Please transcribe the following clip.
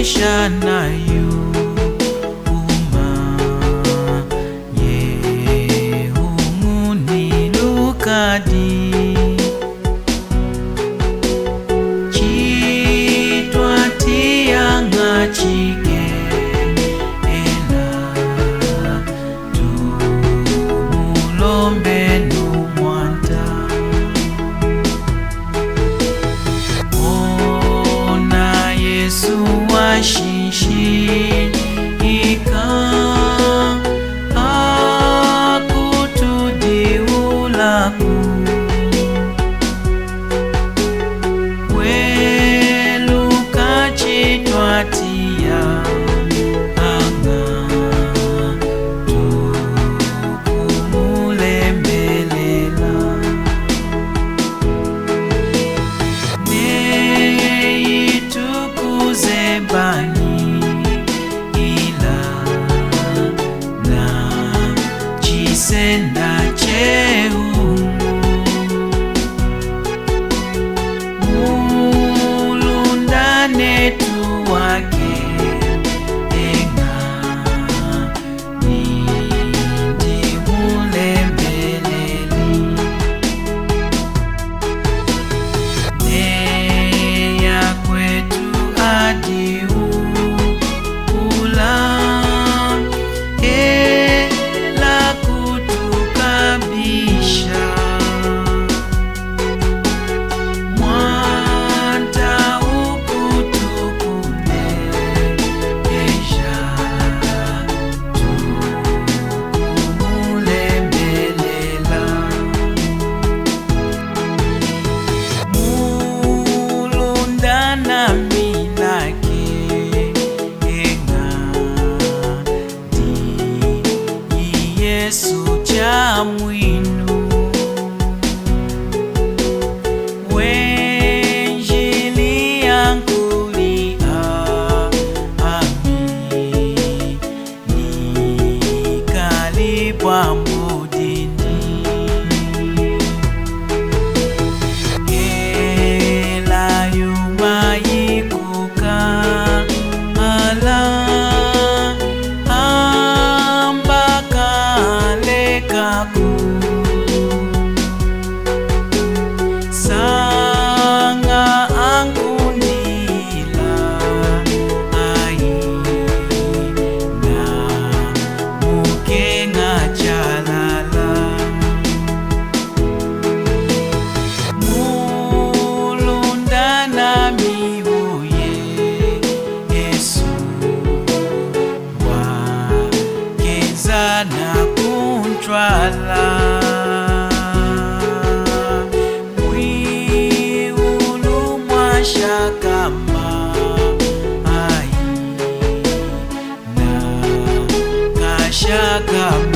kesha nayo uma ye humuni lukadi chitwatia ngachike ela tumulombe numwanta ona Yesu washishi ika akutudiulaku weluka chitwatia anga tukumulembelela neitukuze bani ila na chisenda cheu mulundane tuwake enga nindi mulembeleli neya kwetu adiu ula ela kutukabisha mwanta ukutukune esha tukumulembelela mulundana milake enga di Yesu cha mwinu wenjili yangulia ami nikalipwa mbudini ela yuma yikuka ala ambaka lekaku sanga angundila ai na mukenga chalala mulundana mibuye Yesu wakezana kuntwala shakama ai na kashakama